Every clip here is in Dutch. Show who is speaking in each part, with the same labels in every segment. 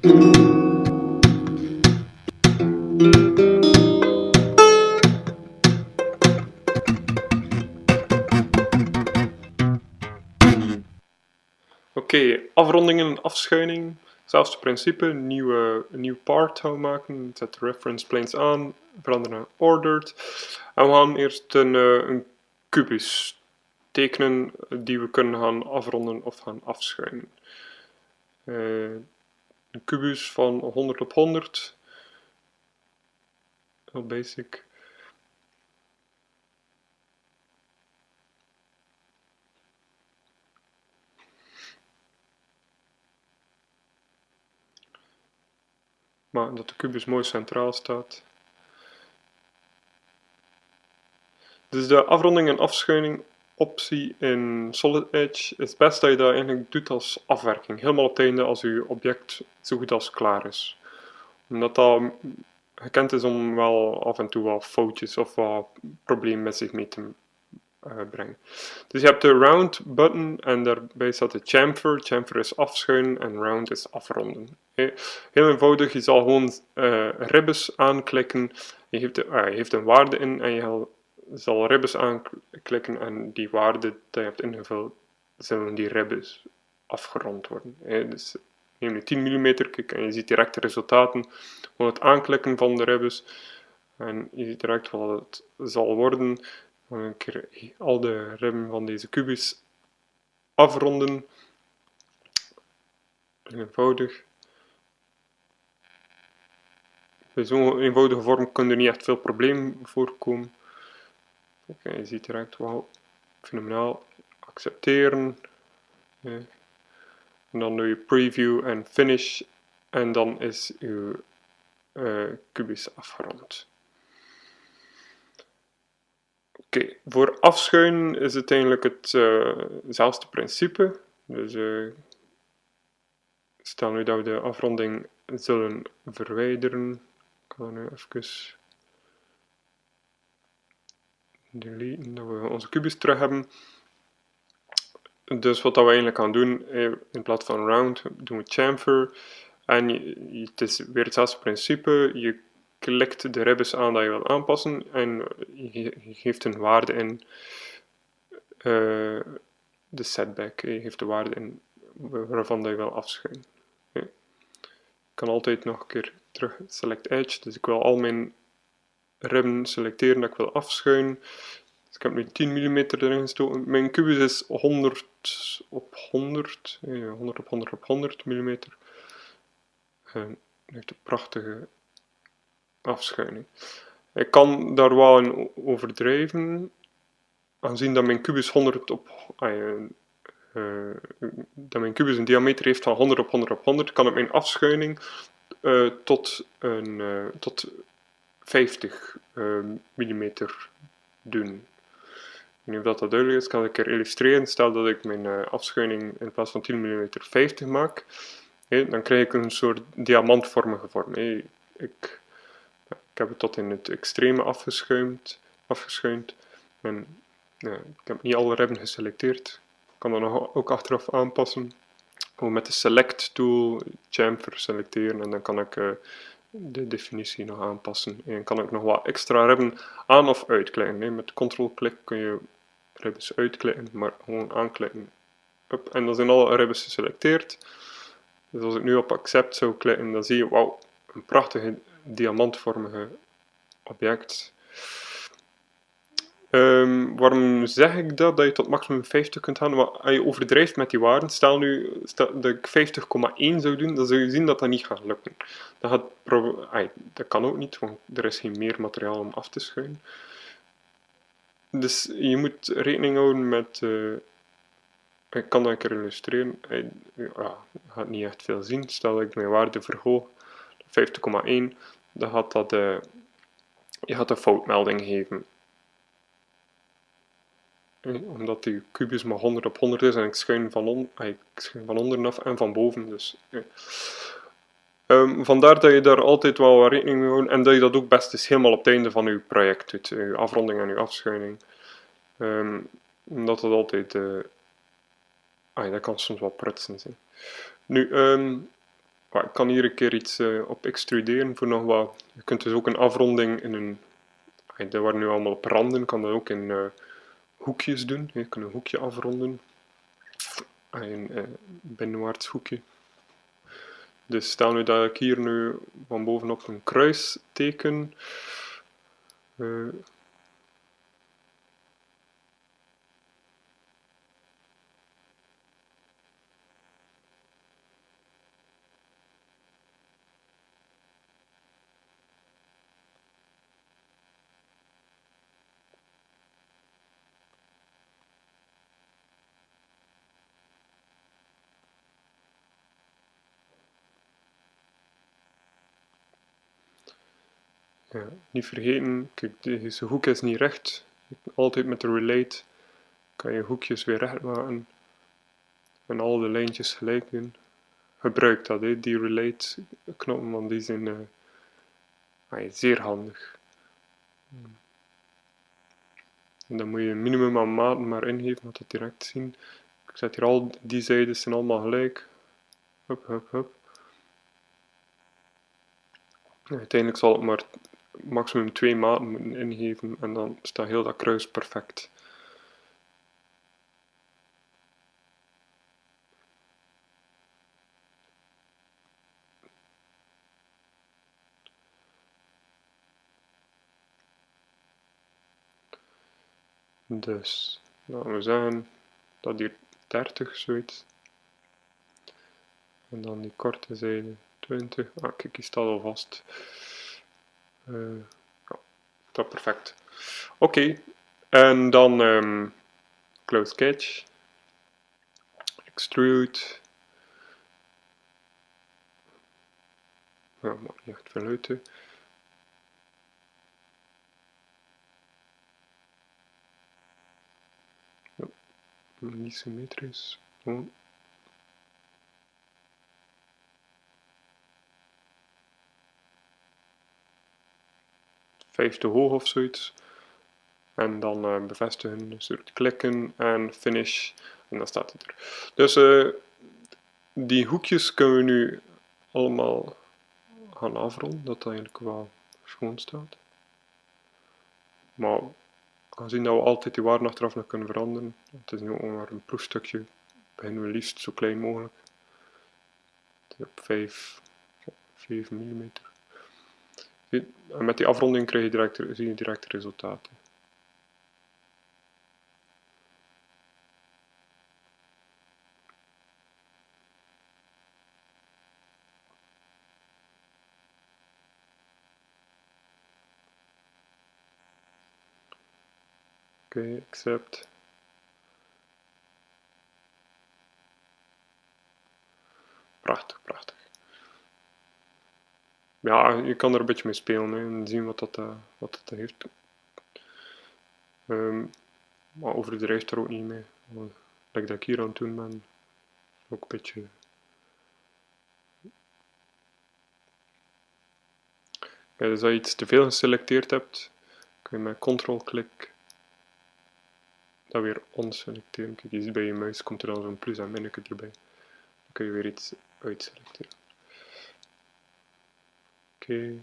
Speaker 1: Oké, afrondingen en afschuining. Hetzelfde principe, een nieuw part gaan we maken. Zet de reference planes aan, veranderen naar ordered. En we gaan eerst een kubus tekenen die we kunnen gaan afronden of gaan afschuinen. Een kubus van 100 op 100. Heel basic. Maar dat de kubus mooi centraal staat. Dus de afronding en afschuining optie in Solid Edge is het best dat je dat eigenlijk doet als afwerking. Helemaal op het einde als je object zo goed als klaar is. Omdat dat gekend is om wel af en toe wat foutjes of wat problemen met zich mee te brengen. Dus je hebt de round button en daarbij staat de chamfer. Chamfer is afschuinen en round is afronden. Heel eenvoudig, je zal gewoon ribbes aanklikken. Je geeft een waarde in en je zal ribbes aanklikken en die waarde die je hebt ingevuld, zullen die ribbes afgerond worden. Dus neem je 10 mm, kijk, en je ziet direct de resultaten van het aanklikken van de ribbes. En je ziet direct wat het zal worden. Dan een keer al de ribben van deze kubus afronden. Eenvoudig. Bij zo'n eenvoudige vorm kunnen er niet echt veel problemen voorkomen. Kijk, je ziet direct, wauw, fenomenaal. Accepteren. En dan doe je preview en finish. En dan is uw kubus afgerond. Oké, voor afschuinen is het eigenlijk hetzelfde principe. Dus stel nu dat we de afronding zullen verwijderen. Ik ga nu even deleten, dat we onze kubus terug hebben. Dus wat we eigenlijk gaan doen, in plaats van round, doen we chamfer. En het is weer hetzelfde principe. Je klikt de ribbes aan dat je wilt aanpassen en je geeft een waarde in de setback. Je geeft de waarde in waarvan dat je wil afschuinen. Ik kan altijd nog een keer terug select edge. Dus ik wil al mijn ribben selecteren dat ik wil afschuinen. Dus ik heb nu 10 mm erin gestoken. Mijn kubus is 100 op 100. 100 op 100 op 100 mm. En heeft een prachtige afschuining. Ik kan daar wel in overdrijven. Aangezien dat mijn kubus 100 op... dat mijn kubus een diameter heeft van 100 op 100 op 100, kan ik mijn afschuining tot 50 mm doen. Ik weet niet of dat duidelijk is, kan ik er illustreren. Stel dat ik mijn afschuining in plaats van 10 mm 50 maak. Dan krijg ik een soort diamantvormige vorm. Ik heb het tot in het extreme afgeschuind. En ik heb niet alle ribben geselecteerd. Ik kan dat nog ook achteraf aanpassen. Gewoon met de select tool, chamfer selecteren en dan kan ik de definitie nog aanpassen. En kan ik nog wat extra ribben aan of uitklikken. Met Ctrl-klik kun je ribbes uitklikken, maar gewoon aanklikken. En dan zijn alle ribbes geselecteerd. Dus als ik nu op accept zou klikken, dan zie je, wauw, een prachtige diamantvormige object. Waarom zeg ik dat? Dat je tot maximum 50 kunt gaan? Maar als je overdrijft met die waarden, stel nu dat ik 50,1 zou doen, dan zou je zien dat dat niet gaat lukken. Dat kan ook niet, want er is geen meer materiaal om af te schuinen. Dus je moet rekening houden met... ik kan dat een keer illustreren. Je gaat niet echt veel zien. Stel dat ik mijn waarde verhoog, 50,1, dan gaat dat... je gaat een foutmelding geven. Omdat die kubus maar 100 op 100 is en ik schuin van onderen af en van boven. Dus, vandaar dat je daar altijd wel wat rekening mee houdt en dat je dat ook best eens helemaal op het einde van je project doet. Je afronding en je afschuining. Omdat dat altijd... dat kan soms wel prutsen zijn. Nu, ik kan hier een keer iets op extruderen voor nog wat. Je kunt dus ook een afronding in een. Dat waren nu allemaal op randen, kan dat ook in hoekjes doen. Je kunt een hoekje afronden. Een binnenwaarts hoekje. Dus stel nu dat ik hier nu van bovenop een kruis teken. Ja, niet vergeten, kijk, deze hoek is niet recht. Altijd met de relate kan je hoekjes weer recht maken en al de lijntjes gelijk doen. Gebruik dat, die relate knoppen, want die zijn zeer handig. En dan moet je een minimum aan maten maar ingeven, dat het direct zien. Ik zet hier al die zijden zijn allemaal gelijk. Hup, hup, hup. En uiteindelijk zal het maar maximum 2 maten moeten ingeven en dan staat heel dat kruis perfect. Dus laten we zeggen dat hier 30 zoiets. En dan die korte zijde 20. Kijk, die staat al vast. Ja, dat perfect. Oké, en dan close sketch, extrude. Ja, maakt niet echt veel uit. Ja, niet symmetrisch. Oh. Vijf te hoog of zoiets. En dan bevestigen, een soort klikken en finish. En dan staat het er. Dus die hoekjes kunnen we nu allemaal gaan afronden, dat eigenlijk wel schoon staat. Maar aangezien dat we altijd die waarden achteraf nog kunnen veranderen, het is nu ook maar een proefstukje, beginnen we liefst zo klein mogelijk. Op 5 mm. En met die afronding zie je direct resultaten. Oké, accept. Prachtig, prachtig. Ja, je kan er een beetje mee spelen hè, en zien wat dat heeft. Maar overdrijf er ook niet mee. Like dat ik hier aan het doen ben, ook een beetje. Ja, dus als je iets te veel geselecteerd hebt, kun je met Ctrl-klik dat weer onselecteren. Kijk, je ziet bij je muis komt er dan zo'n plus en minneke erbij. Dan kun je weer iets uitselecteren. Oké.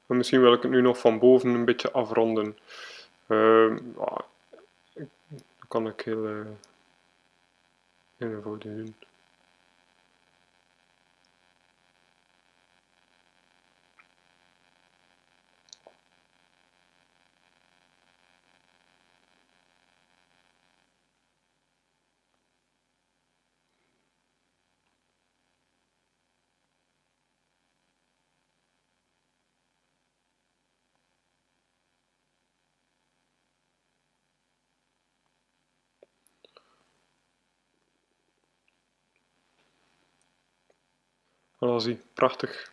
Speaker 1: En misschien wil ik het nu nog van boven een beetje afronden. Dat kan ik heel eenvoudig doen. Voilà, zie, prachtig.